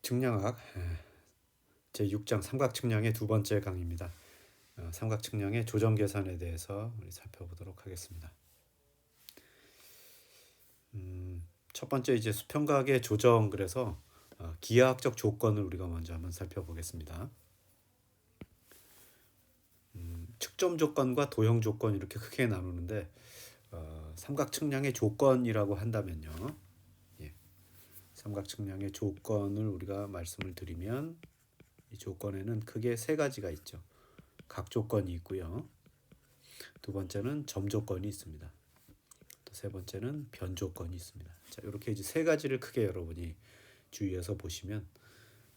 측량학 제6장 삼각측량의 두 번째 강의입니다. 삼각측량의 조정 계산에 대해서 우리 살펴보도록 하겠습니다. 첫 번째 이제 수평각의 조정, 그래서 기하학적 조건을 우리가 먼저 한번 살펴보겠습니다. 측정 조건과 도형 조건 이렇게 크게 나누는데 삼각측량의 조건이라고 한다면요. 삼각측량의 조건을 우리가 말씀을 드리면 이 조건에는 크게 세 가지가 있죠. 각 조건이 있고요. 두 번째는 점 조건이 있습니다. 또 세 번째는 변 조건이 있습니다. 자, 이렇게 이제 세 가지를 크게 여러분이 주의해서 보시면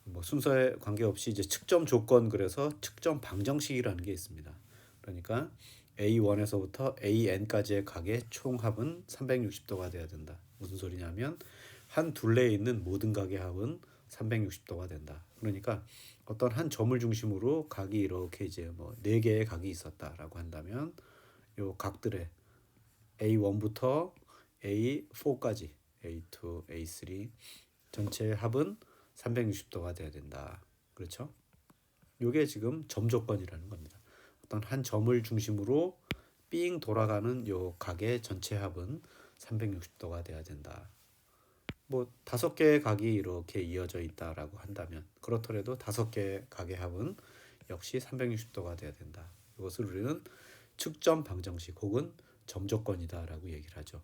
뭐 순서에 관계없이 이제 측정 조건, 그래서 측정 방정식이라는 게 있습니다. 그러니까 A1에서부터 AN까지의 각의 총합은 360도가 돼야 된다. 무슨 소리냐면 한 둘레에 있는 모든 각의 합은 360도가 된다. 그러니까 어떤 한 점을 중심으로 각이 이렇게 이제 뭐 4개의 각이 있었다라고 한다면 요 각들의 A1부터 A4까지 A2, A3 전체의 합은 360도가 돼야 된다. 그렇죠? 요게 지금 점 조건이라는 겁니다. 어떤 한 점을 중심으로 삥 돌아가는 요 각의 전체 합은 360도가 돼야 된다. 뭐 5개의 각이 이렇게 이어져 있다라고 한다면 그렇더라도 5개의 각의 합은 역시 360도가 돼야 된다. 이것을 우리는 측정 방정식 혹은 점 조건이다라고 얘기를 하죠.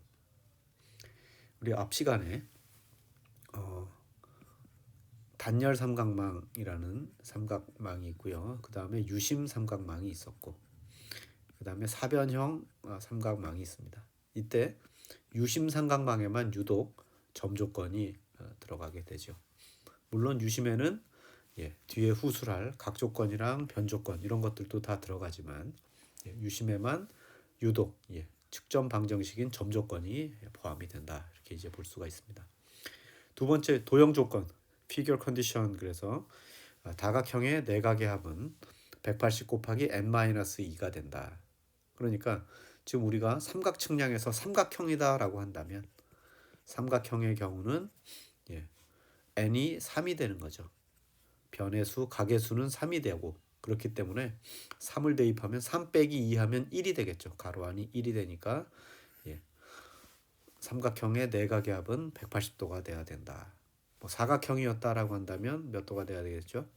우리 앞 시간에 단열 삼각망이라는 삼각망이 있고요. 그 다음에 유심 삼각망이 있었고, 그 다음에 사변형 삼각망이 있습니다. 이때 유심 삼각망에만 유독 점 조건이 들어가게 되죠. 물론 유심에는 뒤에 후술할 각 조건이랑 변 조건 이런 것들도 다 들어가지만 유심에만 유독 측정 방정식인 점 조건이 포함이 된다. 이렇게 이제 볼 수가 있습니다. 두 번째 도형 조건, figure condition. 그래서 다각형의 내각의 합은 180 곱하기 n-2가 된다. 그러니까 지금 우리가 삼각 측량에서 삼각형이다라고 한다면 삼각형의 경우는 n이 3이 되는 거죠. 변의 수, 각의 수는 3이 되고, 그렇기 때문에 3을 대입하면 3 빼기 2 하면 1이 되겠죠. 가로 안이 1이 되니까 삼각형의 내각의 합은 180도가 돼야 된다. 뭐 사각형이었다라고 한다면 몇 도가 돼야 되겠죠?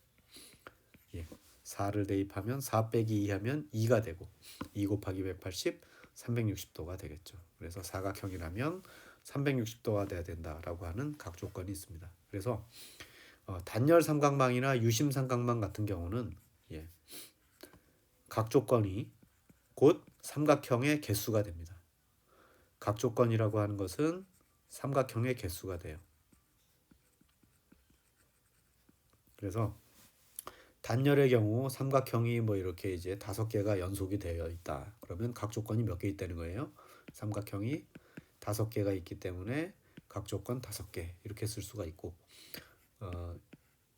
4를 대입하면 4 빼기 2 하면 2가 되고 2 곱하기 180, 360도가 되겠죠. 그래서 사각형이라면 360도가 돼야 된다라고 하는 각 조건이 있습니다. 그래서 단열 삼각망이나 유심 삼각망 같은 경우는 각 조건이 곧 삼각형의 개수가 됩니다. 각 조건이라고 하는 것은 삼각형의 개수가 돼요. 그래서 단열의 경우 삼각형이 뭐 이렇게 이제 5개가 연속이 되어 있다. 그러면 각 조건이 몇 개 있다는 거예요? 삼각형이 5개가 있기 때문에 각 조건 5개 이렇게 쓸 수가 있고,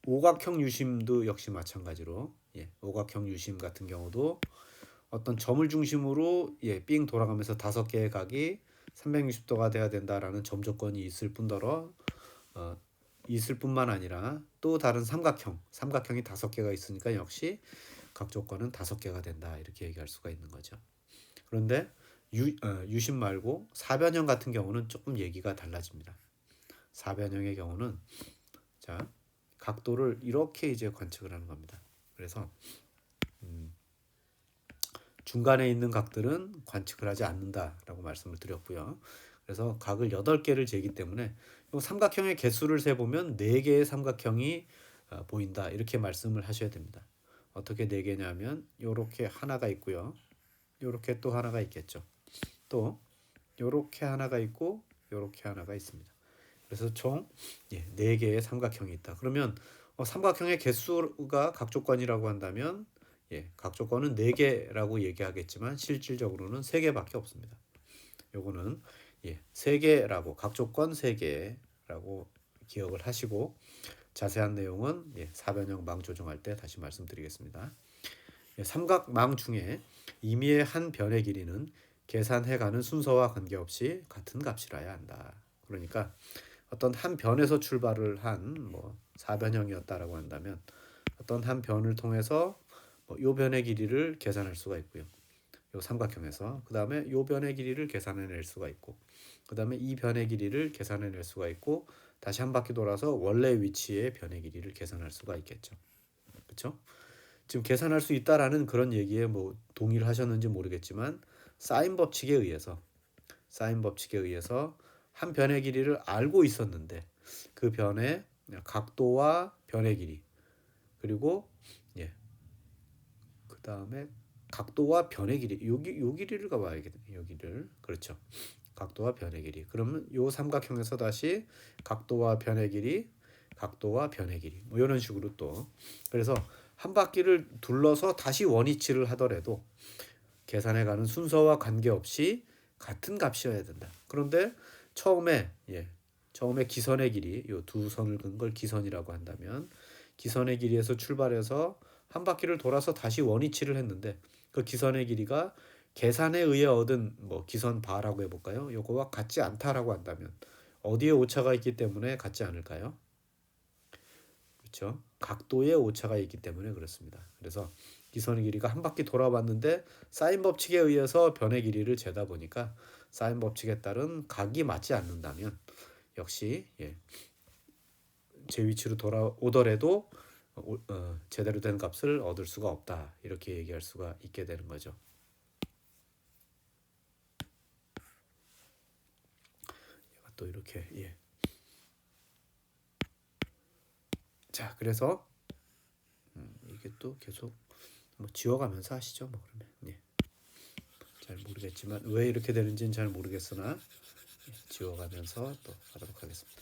오각형 유심도 역시 마찬가지로 오각형 유심 같은 경우도 어떤 점을 중심으로 삥 돌아가면서 5개의 각이 360도가 돼야 된다라는 점 조건이 있을 뿐더러 있을 뿐만 아니라 또 다른 삼각형이 5개가 있으니까 역시 각 조건은 5개가 된다. 이렇게 얘기할 수가 있는 거죠. 그런데 유심 말고 사변형 같은 경우는 조금 얘기가 달라집니다. 사변형의 경우는 자, 각도를 이렇게 이제 관측을 하는 겁니다. 그래서 중간에 있는 각들은 관측을 하지 않는다라고 말씀을 드렸고요. 그래서 각을 8개를 재기 때문에 삼각형의 개수를 세보면 4개의 삼각형이 보인다. 이렇게 말씀을 하셔야 됩니다. 어떻게 4개냐면 이렇게 하나가 있고요. 이렇게 또 하나가 있겠죠. 또 이렇게 하나가 있고 이렇게 하나가 있습니다. 그래서 총 4개의 삼각형이 있다. 그러면 삼각형의 개수가 각 조건이라고 한다면 각 조건은 4개라고 얘기하겠지만 실질적으로는 3개밖에 없습니다. 요거는 3개라고, 각 조건 3개라고 기억을 하시고 자세한 내용은 사변형 망 조정할 때 다시 말씀드리겠습니다. 삼각망 중에 임의의 한 변의 길이는 계산해가는 순서와 관계없이 같은 값이라야 한다. 그러니까 어떤 한 변에서 출발을 한 뭐 사변형이었다라고 한다면 어떤 한 변을 통해서 요 변의 길이를 계산할 수가 있고요. 요 삼각형에서 그 다음에 요 변의 길이를 계산해낼 수가 있고 그 다음에 이 변의 길이를 계산해낼 수가 있고 다시 한 바퀴 돌아서 원래 위치의 변의 길이를 계산할 수가 있겠죠. 그렇죠? 지금 계산할 수 있다라는 그런 얘기에 뭐 동의를 하셨는지 모르겠지만 사인 법칙에 의해서 한 변의 길이를 알고 있었는데 그 변의 각도와 변의 길이 그리고 예, 그 다음에 각도와 변의 길이 요 길이를 가봐야겠네요. 여기를 그렇죠. 각도와 변의 길이. 그러면 요 삼각형에서 다시 각도와 변의 길이, 각도와 변의 길이. 뭐 이런 식으로 또 그래서 한 바퀴를 둘러서 다시 원위치를 하더라도 계산해가는 순서와 관계없이 같은 값이어야 된다. 그런데 처음에 기선의 길이 요 두 선을 긋은 걸 기선이라고 한다면 기선의 길이에서 출발해서 한 바퀴를 돌아서 다시 원위치를 했는데 그 기선의 길이가 계산에 의해 얻은 뭐 기선 바라고 해볼까요? 요거와 같지 않다라고 한다면 어디에 오차가 있기 때문에 같지 않을까요? 그렇죠? 각도에 오차가 있기 때문에 그렇습니다. 그래서 기선의 길이가 한 바퀴 돌아봤는데 사인 법칙에 의해서 변의 길이를 재다 보니까 사인 법칙에 따른 각이 맞지 않는다면 역시 제 위치로 돌아오더라도 제대로 된 값을 얻을 수가 없다. 이렇게 얘기할 수가 있게 되는 거죠. 또 이렇게 자, 그래서 이게 또 계속 뭐 지워가면서 하시죠. 뭐 그러면 잘 모르겠지만 왜 이렇게 되는지는 잘 모르겠으나 지워가면서 또 하도록 하겠습니다.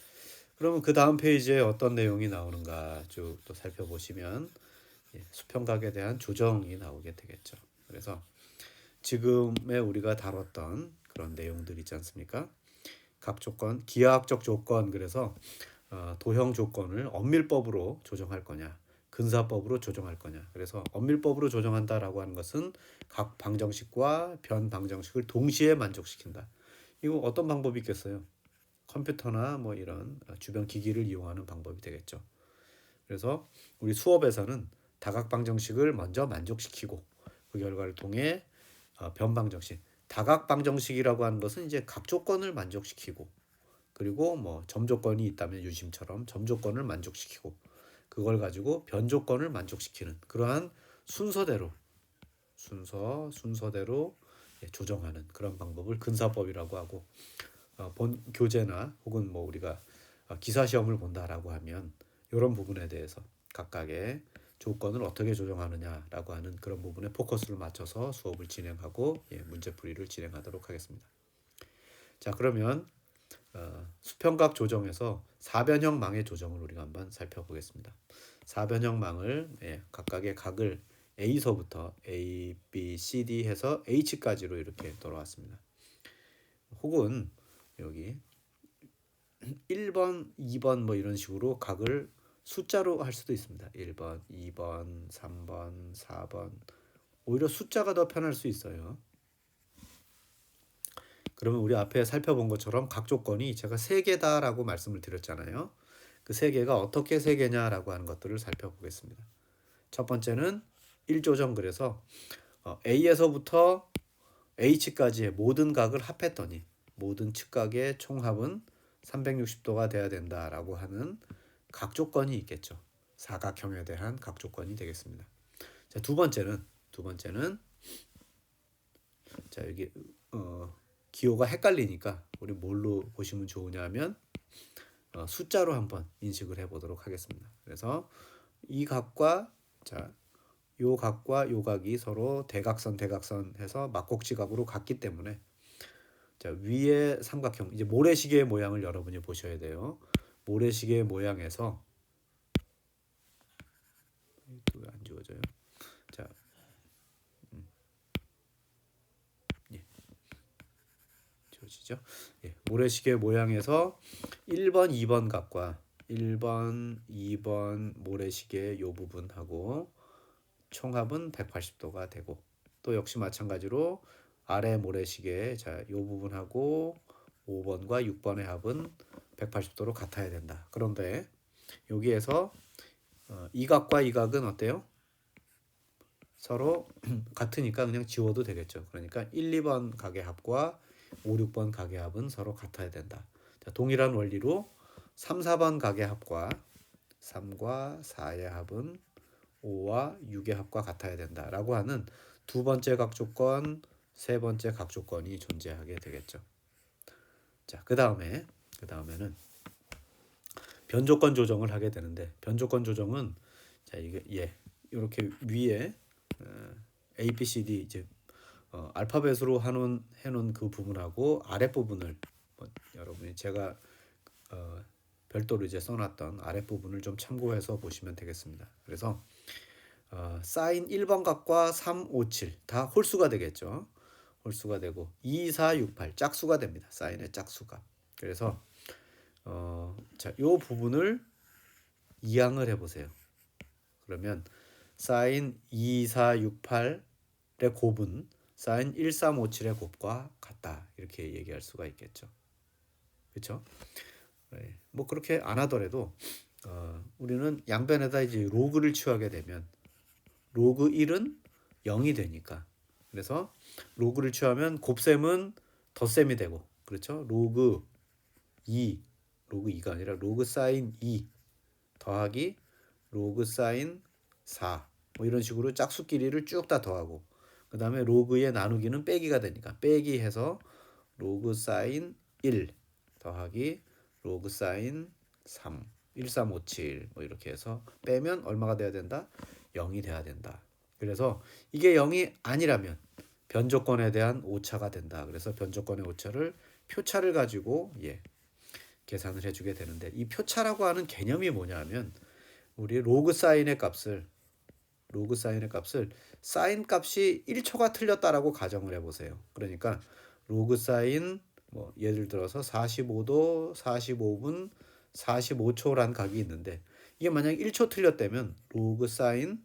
그러면 그 다음 페이지에 어떤 내용이 나오는가 쭉 또 살펴보시면 수평각에 대한 조정이 나오게 되겠죠. 그래서 지금에 우리가 다뤘던 그런 내용들 있지 않습니까? 각 조건, 기하학적 조건 그래서 도형 조건을 엄밀법으로 조정할 거냐, 근사법으로 조정할 거냐. 그래서 엄밀법으로 조정한다라고 하는 것은 각 방정식과 변 방정식을 동시에 만족시킨다. 이거 어떤 방법이 있겠어요? 컴퓨터나 뭐 이런 주변 기기를 이용하는 방법이 되겠죠. 그래서 우리 수업에서는 다각 방정식을 먼저 만족시키고 그 결과를 통해 변 방정식, 다각 방정식이라고 하는 것은 이제 각 조건을 만족시키고 그리고 뭐 점 조건이 있다면 유심처럼 점 조건을 만족시키고 그걸 가지고 변 조건을 만족시키는 그러한 순서대로 조정하는 그런 방법을 근사법이라고 하고 본 교재나 혹은 뭐 우리가 기사 시험을 본다라고 하면 이런 부분에 대해서 각각의 조건을 어떻게 조정하느냐라고 하는 그런 부분에 포커스를 맞춰서 수업을 진행하고 문제풀이를 진행하도록 하겠습니다. 자, 그러면 수평각 조정에서 사변형 망의 조정을 우리가 한번 살펴보겠습니다. 사변형 망을 각각의 각을 A서부터 A, B, C, D 해서 H까지로 이렇게 돌아왔습니다. 혹은 여기 1번, 2번 뭐 이런 식으로 각을 숫자로 할 수도 있습니다. 1번, 2번, 3번, 4번. 오히려 숫자가 더 편할 수 있어요. 그러면 우리 앞에 살펴본 것처럼 각 조건이 제가 3개다라고 말씀을 드렸잖아요. 그 3개가 어떻게 3개냐라고 하는 것들을 살펴보겠습니다. 첫 번째는 1조정 그래서 A에서부터 H까지의 모든 각을 합했더니 모든 측각의 총합은 360도가 돼야 된다라고 하는 각 조건이 있겠죠. 사각형에 대한 각 조건이 되겠습니다. 자, 두 번째는 자, 여기 기호가 헷갈리니까 우리 뭘로 보시면 좋으냐면 숫자로 한번 인식을 해보도록 하겠습니다. 그래서 이 각과 요 각과 요 각이 서로 대각선 해서 막곡지각으로 같기 때문에 자, 위에 삼각형 이제 모래시계의 모양을 여러분이 보셔야 돼요. 모래시계의 모양에서 왜 안 지워져요? 자, 지워지죠? 모래시계 모양에서 1번, 2번 각과 1번, 2번 모래시계 요 부분하고 총합은 180도가 되고 또 역시 마찬가지로 아래 모래시계 요 부분하고 5번과 6번의 합은 180도로 같아야 된다. 그런데 여기에서 이 각과 이 각은 어때요? 서로 같으니까 그냥 지워도 되겠죠. 그러니까 1, 2번 각의 합과 5, 6번 각의 합은 서로 같아야 된다. 자, 동일한 원리로 3, 4번 각의 합과 3과 4의 합은 5와 6의 합과 같아야 된다라고 하는 두 번째 각 조건, 세 번째 각 조건이 존재하게 되겠죠. 자, 그다음에는 변조건 조정을 하게 되는데, 변조건 조정은 자, 이게 이렇게 위에 A, B, C, D 이제 알파벳으로 해놓은 그 부분하고 아랫 부분을 여러분이 제가 별도로 이제 써놨던 아랫 부분을 좀 참고해서 보시면 되겠습니다. 그래서 사인 1번 각과 3, 5, 7 다 홀수가 되겠죠. 홀수가 되고 2, 4, 6, 8 짝수가 됩니다. 사인의 짝수가. 그래서 자, 요 부분을 이항을 해보세요. 그러면 사인 2, 4, 6, 8의 곱은 사인 1, 3, 5, 7의 곱과 같다. 이렇게 얘기할 수가 있겠죠. 그렇죠? 네. 뭐 그렇게 안 하더라도 우리는 양변에다 이제 로그를 취하게 되면 로그 1은 0이 되니까, 그래서 로그를 취하면 곱셈은 덧셈이 되고, 그렇죠? 로그 2가 아니라 로그 사인 2 더하기 로그 사인 4 뭐 이런 식으로 짝수끼리를 쭉 다 더하고, 그 다음에 로그의 나누기는 빼기가 되니까 빼기 해서 로그 사인 1 더하기 로그 사인 3 1, 3, 5, 7 뭐 이렇게 해서 빼면 얼마가 돼야 된다? 0이 돼야 된다. 그래서 이게 0이 아니라면 변조건에 대한 오차가 된다. 그래서 변조건의 오차를 표차를 가지고 계산을 해주게 되는데, 이 표차라고 하는 개념이 뭐냐면 우리 로그 사인의 값을 사인 값이 1초가 틀렸다라고 가정을 해보세요. 그러니까 로그 사인 뭐 예를 들어서 45도, 45분, 45초란 각이 있는데, 이게 만약 1초 틀렸다면 로그 사인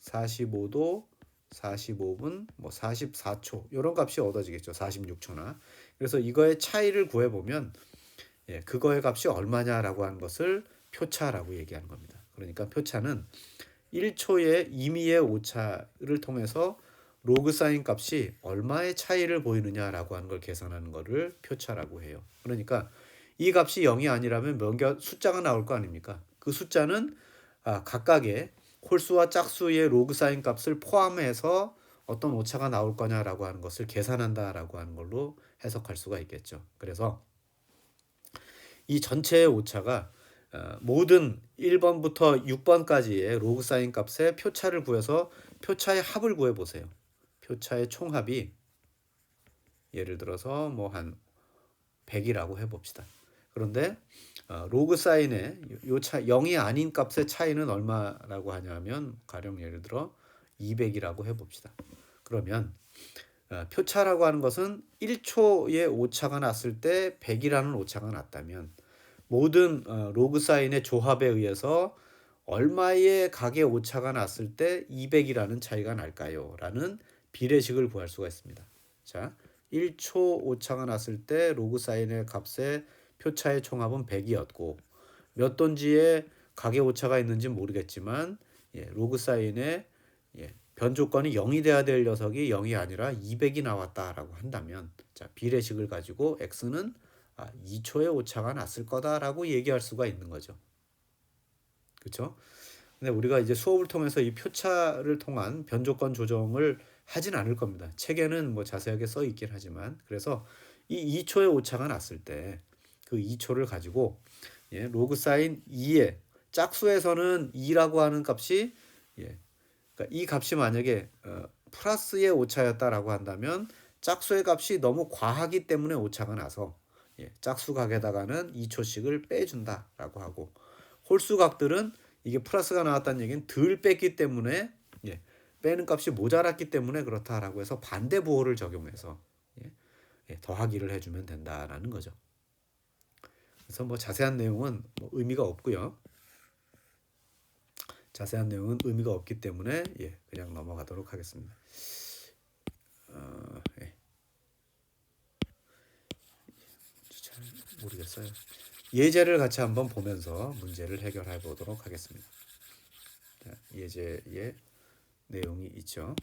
45도, 45분, 뭐 44초 이런 값이 얻어지겠죠. 46초나. 그래서 이거의 차이를 구해보면 그거의 값이 얼마냐라고 하는 것을 표차라고 얘기하는 겁니다. 그러니까 표차는 1초의 임의의 오차를 통해서 로그 사인 값이 얼마의 차이를 보이느냐라고 하는 걸 계산하는 것을 표차라고 해요. 그러니까 이 값이 0이 아니라면 몇 숫자가 나올 거 아닙니까? 그 숫자는 각각의 홀수와 짝수의 로그 사인 값을 포함해서 어떤 오차가 나올 거냐라고 하는 것을 계산한다라고 하는 걸로 해석할 수가 있겠죠. 그래서 이 전체의 오차가 모든 1번부터 6번까지의 로그 사인 값의 표차를 구해서 표차의 합을 구해 보세요. 표차의 총합이 예를 들어서 뭐 한 100이라고 해 봅시다. 그런데 로그 사인의 요 0이 아닌 값의 차이는 얼마라고 하냐면 가령 예를 들어 200이라고 해 봅시다. 그러면 표차라고 하는 것은 1초의 오차가 났을 때 100이라는 오차가 났다면 모든 로그 사인의 조합에 의해서 얼마의 각의 오차가 났을 때 200이라는 차이가 날까요? 라는 비례식을 구할 수가 있습니다. 자, 1초 오차가 났을 때 로그 사인의 값의 표차의 총합은 100이었고, 몇 돈지에 각의 오차가 있는지 모르겠지만 로그 사인의 변조건이 0이 돼야 될 녀석이 0이 아니라 200이 나왔다라고 한다면, 자, 비례식을 가지고 x는 2초의 오차가 났을 거다라고 얘기할 수가 있는 거죠. 그렇죠? 근데 우리가 이제 수업을 통해서 이 표차를 통한 변조건 조정을 하진 않을 겁니다. 책에는 뭐 자세하게 써 있긴 하지만, 그래서 이 2초의 오차가 났을 때 그 2초를 가지고 로그 사인 2의 짝수에서는 2라고 하는 값이 그러니까 이 값이 만약에 플러스의 오차였다라고 한다면 짝수의 값이 너무 과하기 때문에 오차가 나서 짝수 각에다가는 2초씩을 빼준다라고 하고, 홀수 각들은 이게 플러스가 나왔다는 얘기는 덜 뺐기 때문에 빼는 값이 모자랐기 때문에 그렇다라고 해서 반대 부호를 적용해서 더하기를 해주면 된다라는 거죠. 그래서 뭐 자세한 내용은 뭐 의미가 없고요. 자세한 내용은 의미가 없기 때문에 그냥 넘어가도록 하겠습니다. 잘 모르겠어요. 예제를 같이 한번 보면서 문제를 해결해 보도록 하겠습니다. 자, 예제의 내용이 있죠.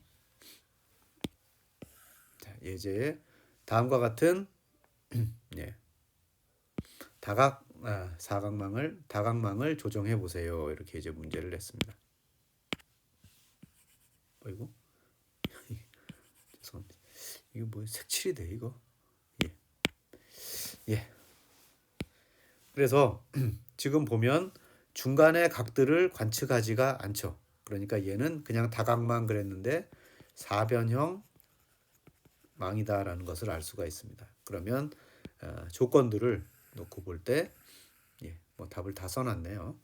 자, 예제에 다음과 같은 예, 다각망을 조정해 보세요. 이렇게 이제 문제를 냈습니다. 어이구, 죄송합니다. 이거 뭐 색칠이 돼 이거? 예, 예. 그래서 지금 보면 중간의 각들을 관측하지가 않죠. 그러니까 얘는 그냥 다각망 그랬는데 사변형 망이다라는 것을 알 수가 있습니다. 그러면 조건들을 놓고 볼 때 뭐 답을 다 써놨네요.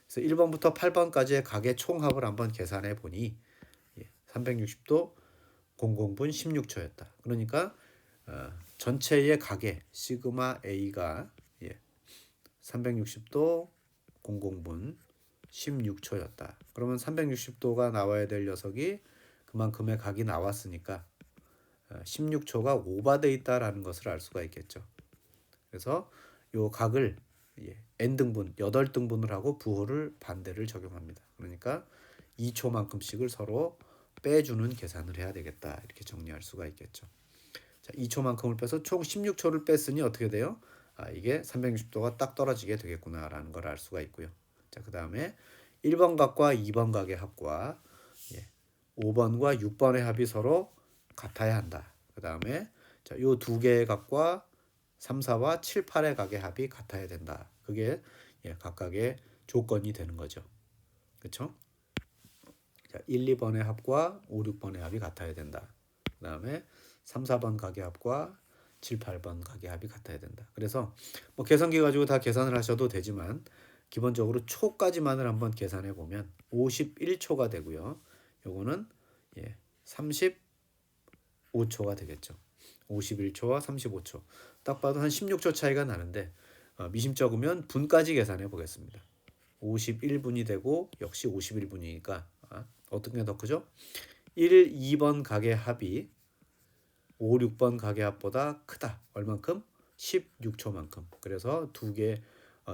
그래서 1번부터 8번까지의 각의 총합을 한번 계산해 보니 360도 00분 16초였다. 그러니까 전체의 각의 시그마 A가 360도 00분 16초였다. 그러면 360도가 나와야 될 녀석이 그만큼의 각이 나왔으니까 16초가 오버돼 있다라는 것을 알 수가 있겠죠. 그래서 요 각을 n등분, 8등분을 하고 부호를 반대를 적용합니다. 그러니까 2초만큼씩을 서로 빼주는 계산을 해야 되겠다. 이렇게 정리할 수가 있겠죠. 자, 2초만큼을 빼서 총 16초를 뺐으니 어떻게 돼요? 이게 360도가 딱 떨어지게 되겠구나라는 걸 알 수가 있고요. 자, 그다음에 1번 각과 2번 각의 합과 5번과 6번의 합이 서로 같아야 한다. 그다음에 자, 요 두 개의 각과 3, 4와 7, 8의 각의 합이 같아야 된다. 그게 각각의 조건이 되는 거죠. 그렇죠? 자, 1, 2번의 합과 5, 6번의 합이 같아야 된다. 그다음에 3, 4번 각의 합과 7, 8번 각의 합이 같아야 된다. 그래서 뭐 계산기 가지고 다 계산을 하셔도 되지만 기본적으로 초까지만을 한번 계산해 보면 51초가 되고요. 요거는 35초가 되겠죠. 51초와 35초. 딱 봐도 한 16초 차이가 나는데 미심쩍으면 분까지 계산해 보겠습니다. 51분이 되고 역시 51분이니까 어떤 게 더 크죠? 1, 2번 각의 합이 5, 6번 각의 합보다 크다. 얼만큼? 16초만큼. 그래서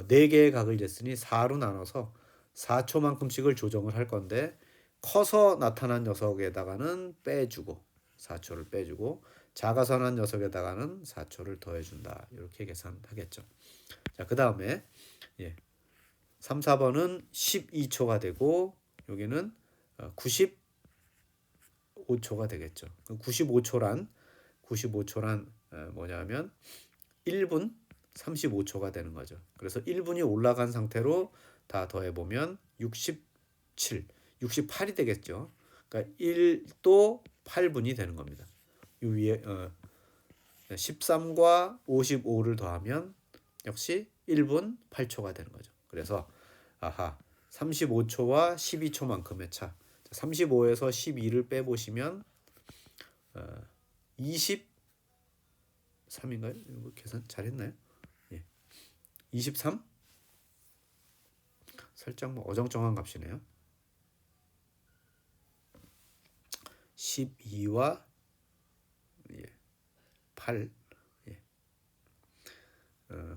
네 개의 각을 쟀으니 4로 나눠서 4초만큼씩을 조정을 할 건데 커서 나타난 녀석에다가는 빼주고 4초를 빼주고 작아서 난 녀석에다가는 4초를 더해준다. 이렇게 계산하겠죠. 자, 그 다음에 3, 4번은 12초가 되고 여기는 95초가 되겠죠. 95초란 뭐냐면 1분 35초가 되는 거죠. 그래서 1분이 올라간 상태로 다 더해보면 68이 되겠죠. 그러니까 1도 8분이 되는 겁니다. 이 위에 13과 55를 더하면 역시 1분 8초가 되는 거죠. 그래서 35초와 12초만큼의 차. 35에서 12를 빼보시면 23인가요? 이거 계산 잘했나요? 23? 살짝 뭐 어정쩡한 값이네요. 12와 8,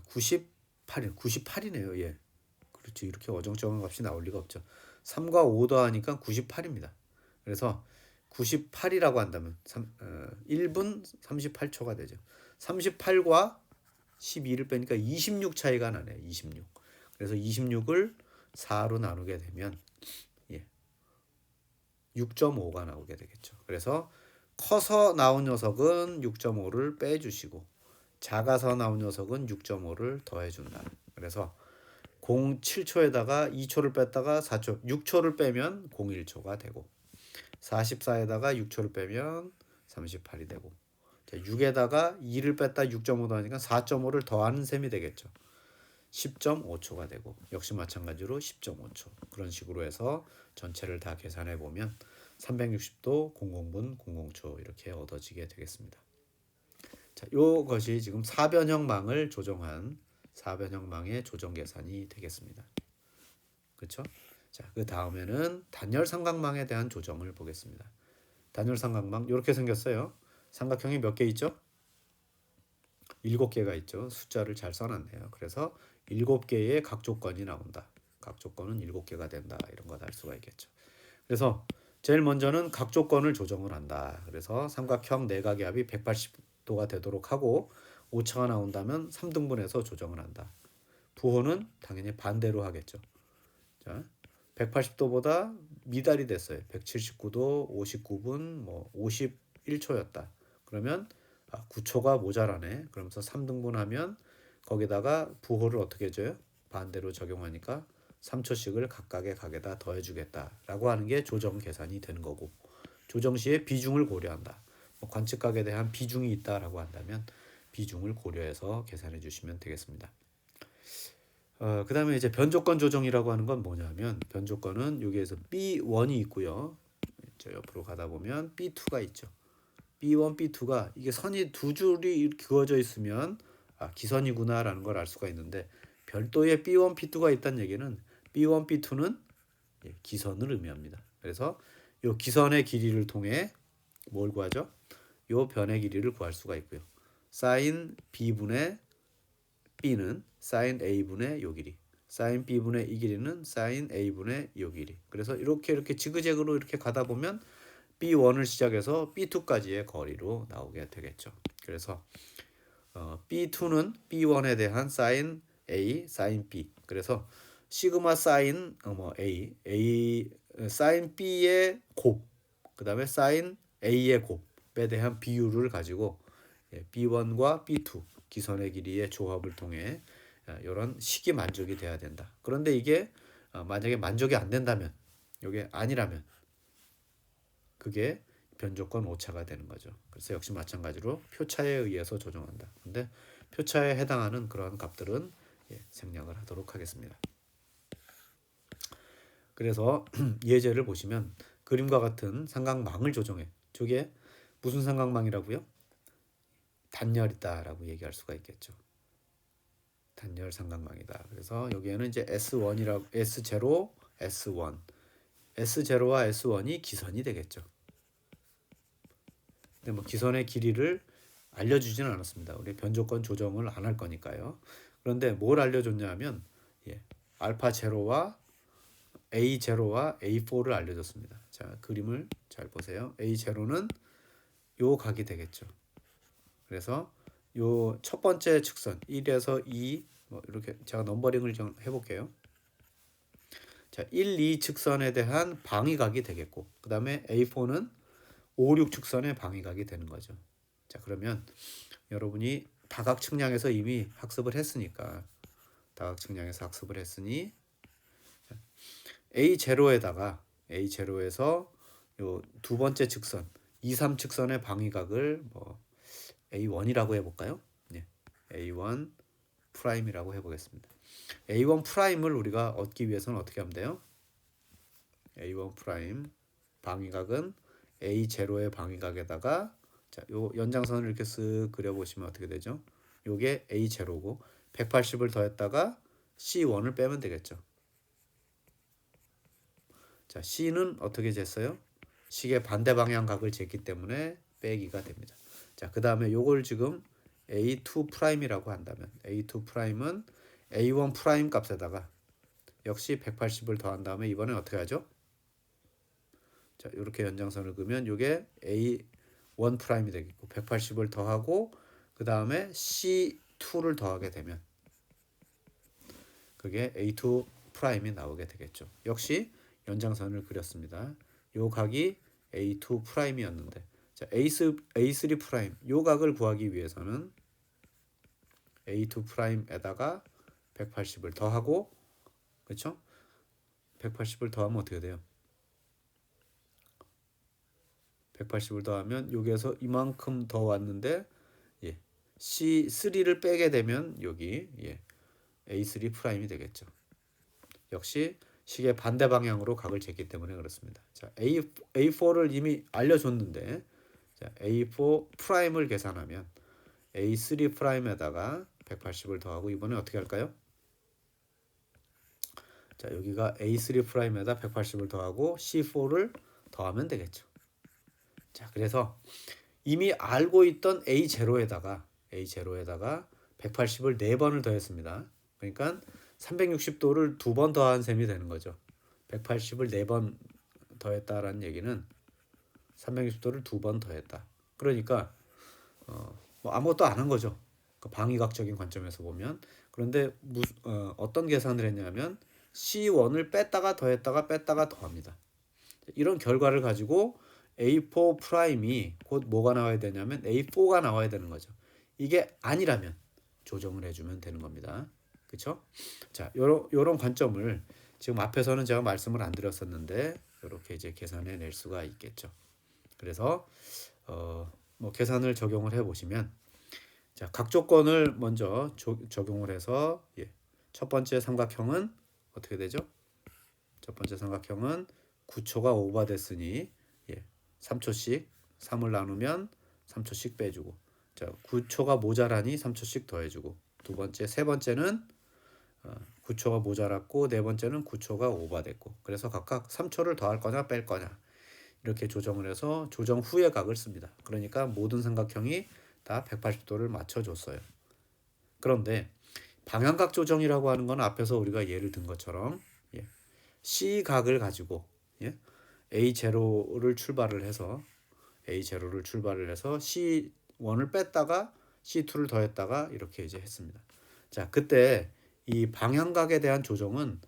98이네요. 예, 그렇죠. 이렇게 어정쩡한 값이 나올 리가 없죠. 3과 5 더하니까 98입니다. 그래서 98이라고 한다면 1분 38초가 되죠. 38과 12를 빼니까 26 차이가 나네요. 26. 그래서 26을 4로 나누게 되면 6.5가 나오게 되겠죠. 그래서 커서 나온 녀석은 6.5를 빼주시고 작아서 나온 녀석은 6.5를 더해준다. 그래서 07초에다가 2초를 뺐다가 4초, 6초를 빼면 01초가 되고 44에다가 6초를 빼면 38이 되고 6에다가 2를 뺐다 6.5 더하니까 4.5를 더하는 셈이 되겠죠. 10.5초가 되고 역시 마찬가지로 10.5초 그런 식으로 해서 전체를 다 계산해 보면 360도 00분 00초 이렇게 얻어지게 되겠습니다. 자, 요것이 지금 사변형 망을 조정한 사변형 망의 조정 계산이 되겠습니다. 그렇죠? 자, 그 다음에는 단열 삼각망에 대한 조정을 보겠습니다. 단열 삼각망 이렇게 생겼어요. 삼각형이 몇 개 있죠? 7개가 있죠. 숫자를 잘 써놨네요. 그래서 7개의 각 조건이 나온다. 각 조건은 7개가 된다. 이런 걸 알 수가 있겠죠. 그래서 제일 먼저는 각 조건을 조정을 한다. 그래서 삼각형 내각의 합이 180도가 되도록 하고 오차가 나온다면 3등분해서 조정을 한다. 부호는 당연히 반대로 하겠죠. 자, 180도보다 미달이 됐어요. 179도, 59분, 뭐 51초였다. 그러면 9초가 모자라네. 그러면서 3등분하면 거기다가 부호를 어떻게 해줘요? 반대로 적용하니까 3초씩을 각각의 각에다 더해주겠다라고 하는 게 조정 계산이 되는 거고, 조정 시에 비중을 고려한다. 관측각에 대한 비중이 있다라고 한다면 비중을 고려해서 계산해 주시면 되겠습니다. 그 다음에 이제 변조건 조정이라고 하는 건 뭐냐면, 변조건은 여기에서 B1이 있고요. 저 옆으로 가다 보면 B2가 있죠. B1, B2가 이게 선이 두 줄이 그어져 있으면 기선이구나라는 걸 알 수가 있는데, 별도의 B1, B2가 있다는 얘기는 B1, B2는 기선을 의미합니다. 그래서 이 기선의 길이를 통해 뭘 구하죠? 이 변의 길이를 구할 수가 있고요. 사인 B분의 B는 사인 A분의 요 길이, 사인 B분의 이 길이는 사인 A분의 요 길이. 그래서 이렇게 지그재그로 이렇게 가다 보면 B1을 시작해서 B2까지의 거리로 나오게 되겠죠. 그래서 B2는 B1에 대한 사인 A, 사인 B. 그래서 시그마 사인 A 사인 B의 곱, 그다음에 사인 A의 곱에 대한 비율을 가지고 B1과 B2 기선의 길이의 조합을 통해 이런 식이 만족이 돼야 된다. 그런데 이게 만약에 만족이 안 된다면, 이게 아니라면 그게 변조건 오차가 되는 거죠. 그래서 역시 마찬가지로 표차에 의해서 조정한다. 근데 표차에 해당하는 그러한 값들은 생략을 하도록 하겠습니다. 그래서 예제를 보시면 그림과 같은 삼각망을 조정해. 저게 무슨 삼각망이라고요? 단열이다라고 얘기할 수가 있겠죠. 단열 삼각망이다. 그래서 여기에는 이제 S1이라고, S0, S1, S0와 S1이 기선이 되겠죠. 근데 뭐 기선의 길이를 알려주지는 않았습니다. 우리 변조건 조정을 안 할 거니까요. 그런데 뭘 알려줬냐면 알파 제로와 A0와 A4를 알려줬습니다. 자, 그림을 잘 보세요. A0는 요 각이 되겠죠. 그래서 요 첫 번째 측선 1에서 2, 뭐 이렇게 제가 넘버링을 좀 해볼게요. 자, 1, 2 측선에 대한 방위각이 되겠고, 그 다음에 A4는 5, 6 측선의 방위각이 되는 거죠. 자, 그러면 여러분이 다각 측량에서 이미 학습을 했으니까, 다각 측량에서 학습을 했으니 A0에서 요 두 번째 측선 2, 3 측선의 방위각을 뭐 A1이라고 해볼까요? 네, A1 프라임이라고 해보겠습니다. A1 프라임을 우리가 얻기 위해서는 어떻게 하면 돼요? A1 프라임 방위각은 A0의 방위각에다가, 자, 요 연장선을 이렇게 쓱 그려보시면 어떻게 되죠? 요게 A0고 180을 더했다가 C1을 빼면 되겠죠. 자, C는 어떻게 쟀어요? 식의 반대 방향 각을 쟀기 때문에 빼기가 됩니다. 자, 그 다음에 요걸 지금 A2 프라임이라고 한다면, A2 프라임은 A1 프라임 값에다가 역시 180을 더한 다음에 이번엔 어떻게 하죠? 자, 이렇게 연장선을 그으면 이게 A1 프라임이 되겠고, 180을 더하고 그 다음에 C2를 더하게 되면 그게 A2 프라임이 나오게 되겠죠. 역시 연장선을 그렸습니다. 요 각이 A2 프라임이었는데, 자, A3 프라임 요 각을 구하기 위해서는 A2 프라임에다가 180을 더하고, 그렇죠? 180을 더하면 어떻게 돼요? 180을 더하면 여기에서 이만큼 더 왔는데 C3를 빼게 되면 여기 A3 프라임이 되겠죠. 역시 식의 반대 방향으로 각을 쟀기 때문에 그렇습니다. 자, A4를 이미 알려줬는데, 자, A4 프라임을 계산하면 A3 프라임에다가 180을 더하고 이번에 어떻게 할까요? 자, 여기가 A3 프라임에다 180을 더하고 C4를 더하면 되겠죠. 자, 그래서 이미 알고 있던 A0에다가 180을 4번을 더했습니다. 그러니까 360도를 두 번 더한 셈이 되는 거죠. 180을 네 번 더했다라는 얘기는 360도를 두 번 더했다. 그러니까 뭐 아무것도 안 한 거죠. 그 방위각적인 관점에서 보면. 그런데 어떤 계산을 했냐면 C1을 뺐다가 더했다가 뺐다가 더합니다. 이런 결과를 가지고 A4 프라임이 곧 뭐가 나와야 되냐면 A4가 나와야 되는 거죠. 이게 아니라면 조정을 해주면 되는 겁니다. 그렇죠? 자, 요런 관점을 지금 앞에서는 제가 말씀을 안 드렸었는데 이렇게 이제 계산해 낼 수가 있겠죠. 그래서 뭐 계산을 적용을 해 보시면 자, 각 조건을 먼저 적용을 해서 첫 번째 삼각형은 어떻게 되죠? 첫 번째 삼각형은 9초가 오버됐으니 3초씩 3을 나누면 3초씩 빼주고 자 9초가 모자라니 3초씩 더해주고 두 번째 세 번째는 9초가 모자랐고 네 번째는 9초가 오버됐고 그래서 각각 3초를 더할 거냐 뺄 거냐 이렇게 조정을 해서 조정 후의 각을 씁니다. 그러니까 모든 삼각형이 다 180도를 맞춰줬어요. 그런데 방향각 조정이라고 하는 건 앞에서 우리가 예를 든 것처럼 C각을 가지고 A0를 출발을 해서 C1을 뺐다가 C2를 더했다가 이렇게 이제 했습니다. 자, 그때 이 방향각에 대한 조정은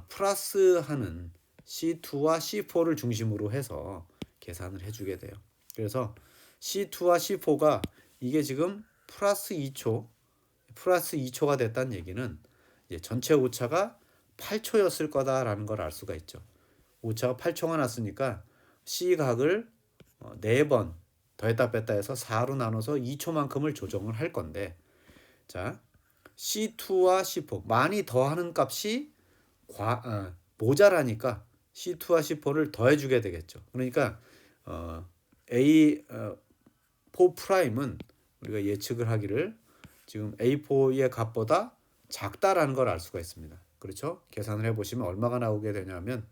플러스하는 C2와 C4를 중심으로 해서 계산을 해주게 돼요. 그래서 C2와 C4가 이게 지금 플러스 2초가 됐다는 얘기는 전체 오차가 8초였을 거다라는 걸 알 수가 있죠. 오차가 8초가 났으니까 C각을 4번 더했다 뺐다 해서 4로 나눠서 2초만큼을 조정을 할 건데 자 C2와 C4 많이 더하는 값이 모자라니까 C2와 C4를 더해주게 되겠죠. 그러니까 A4 프라임은 우리가 예측을 하기를 지금 A4의 값보다 작다라는 걸 알 수가 있습니다. 그렇죠? 계산을 해보시면 얼마가 나오게 되냐면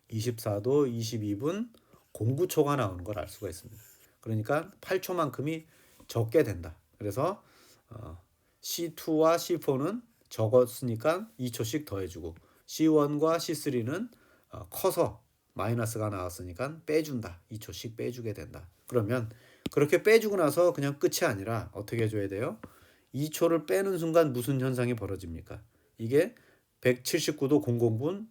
24도 22분 09초가 나오는 걸 알 수가 있습니다. 그러니까 8초만큼이 적게 된다. 그래서 C2와 C4는 적었으니까 2초씩 더해주고 C1과 C3는 커서 마이너스가 나왔으니까 빼준다. 2초씩 빼주게 된다. 그러면 그렇게 빼주고 나서 그냥 끝이 아니라 어떻게 해줘야 돼요? 2초를 빼는 순간 무슨 현상이 벌어집니까? 이게 179도 00분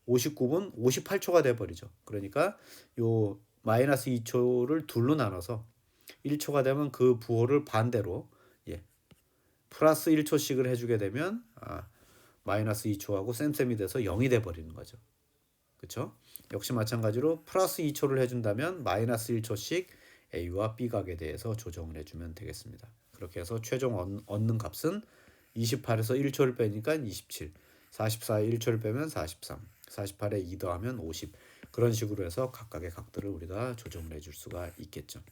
59분 58초가 돼버리죠. 그러니까 요 마이너스 2초를 둘로 나눠서 1초가 되면 그 부호를 반대로 플러스 1초씩을 해주게 되면 마이너스 2초하고 쌤쌤이 돼서 0이 돼버리는 거죠. 그렇죠? 역시 마찬가지로 플러스 2초를 해준다면 마이너스 1초씩 A와 B각에 대해서 조정을 해주면 되겠습니다. 그렇게 해서 최종 얻는 값은 28에서 1초를 빼니까 27, 44에 1초를 빼면 43, 48에 2 더하면 50 그런 식으로 해서 각각의 각들을 우리가 조정을 해줄 수가 있겠죠.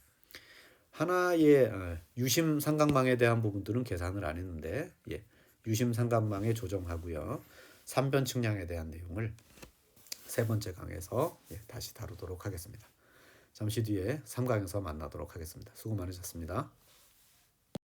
하나의 유심 삼각망에 대한 부분들은 계산을 안 했는데 유심 삼각망에 조정하고요. 3변 측량에 대한 내용을 세 번째 강에서 다시 다루도록 하겠습니다. 잠시 뒤에 3강에서 만나도록 하겠습니다. 수고 많으셨습니다.